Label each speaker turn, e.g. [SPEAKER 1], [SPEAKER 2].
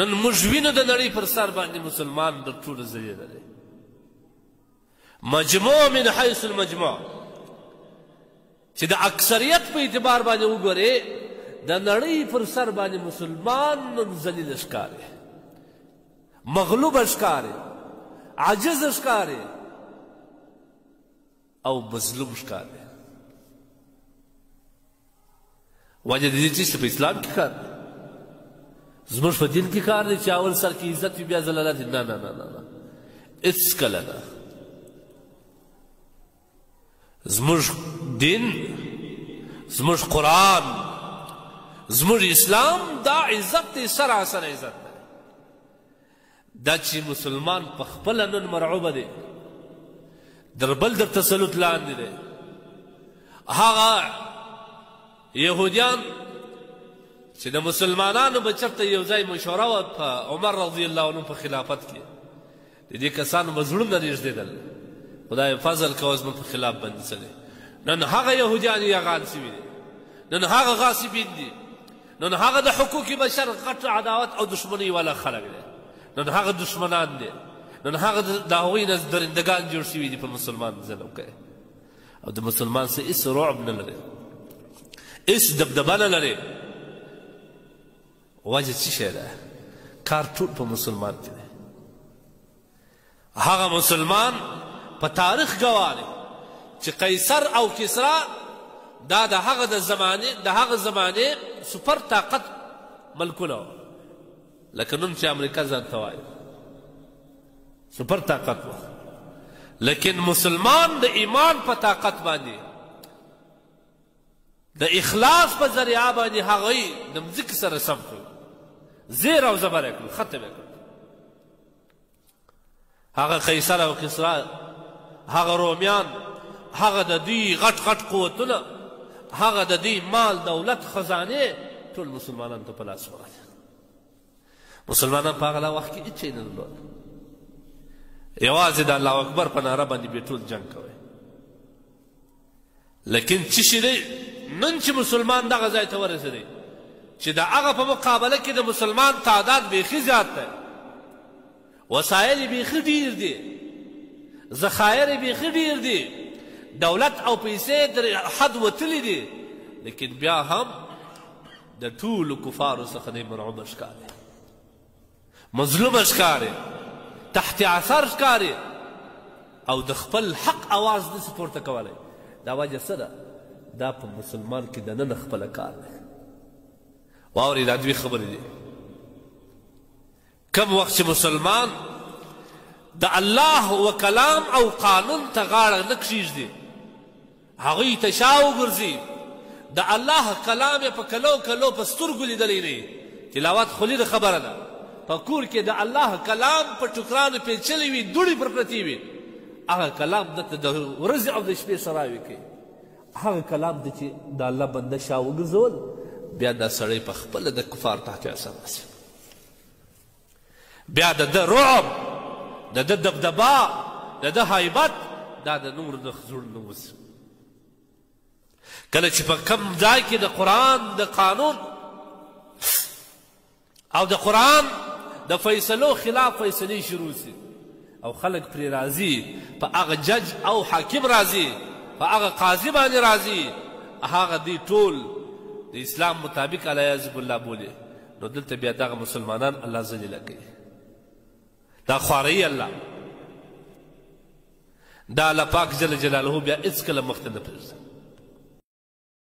[SPEAKER 1] نن موږ وینو د نړۍ پر سر باندې مسلمان د ټولو ځایونه دی مجموع من حیث المجموع چې د اکثریت په اعتبار باندې وګورې د نړۍ پر سر باندې مسلمان نن ذلیل ښکاري مغلوب ښکاري عاجز ښکاري او مظلوم ښکاري وجه د دې چې په اسلام کې کار زموږ په دین کې کار دی چې اول سر کې عزت وي بیا ذلالت نه نه نه نه هېڅکله نه زموږ دین زموږ قرآن زموږ اسلام دا عزت دی سراسر عزت دی دا چې مسلمان په خپله نن مرعوبه دی در بل در تسلط لاندې دی هغه یهودیان چې د مسلمانانو به چېرته یو ځای مشوره وه په عمر رضی الله عنه په خلافت کې د دې کسانو به زړونه رېږدېدل خدای فضل کوه زموږ په خلاف باندې څه دی نن هغه یهودیان یغان سوي دي نن هغه غاصبین دي نن هغه د حقوق بشر غټ عداوت او دشمني والا خلک دي نن هغه دشمنان دي نن هغه د هغوی نه درندګان جوړ شوي دي په مسلمان ظلم کوي او د مسلمان څه هېڅ رعب نه لري هېڅ دبدبه نه لري وجه څه شی ده کار ټول په مسلمان کې دی هغه مسلمان په تاریخ ګواه دی چې قیصر او کسرا دا د هغه زمانې سپر طاقت ملکونه وه لکه نن چې امریکا ځان ته وایي سپر طاقت وه لیکن مسلمان د ایمان په طاقت باندې د اخلاص په ذریعه باندې هغوی د مځکې سره سم کړل زیر او زبر یې کړل ختم یې کړل هغه قیصر او کسرا هغه رومیان هغه د دوی غټ غټ قوتونه هغه د دوی مال دولت خزانې ټول مسلمانانو ته په لاس ورغلل مسلمانان په هغه وخت کې هېڅ شی نه درلود یوازې د الله اکبر په ناره باندې به ټول جنګ کوی لیکن څه شی دی نن چې مسلمان دغه ځای ته ورسېدی چې د هغه په مقابله کې د مسلمان تعداد بیخي زیات دی وسایل یې بیخي ډېر دي ذخایر یې بیخي ډېر دي دولت او پیسې تر حد وتلي دي لیکن بیا هم د ټولو کفارو څخه دی مرعوبه ښکاري مظلومه ښکاري تحت اثر ښکاري او د خپل حق اواز نسي پورته کولی دا وجه څه ده دا په مسلمان کې دننه خپله کار دی واورئ دا دوې خبرې دي کم وخت چې مسلمان د الله و کلام او قانون ته غاړه نه کښېږدي هغوی ته شا وګرځي د الله کلام یې په کلو کلو په سترګو لیدلی نه تلاوت خو لیده خبره ده په کور کې د الله کلام په ټوکرانو پیچلی وي دوړې پر پرتې وي هغه کلام دته د ورځې او د شپې سراوي کوي هغه کلام دی چې د الله بنده شا وګرځول بیا دا سړی په خپله د کفار تحت اثر راسي بیا د ده رعب د ده دبدبه د ده هیبت دا د نور د زړه نه وځي کله چې په کم ځای کې د قرآن د قانون او د قرآن د فیصلو خلاف فیصلې شروع سي او خلک پرې راځي په هغه جج او حاکم راځي په هغه قاضي باندې راځي هغه دوی ټول د اسلام مطابق علیه بالله بولي نو دلته بیا دغه مسلمانان الله ذلیله کوي دا خوارهی الله دا الله پاک جل جلاله بیا هېڅکله مخته نه پرېږدي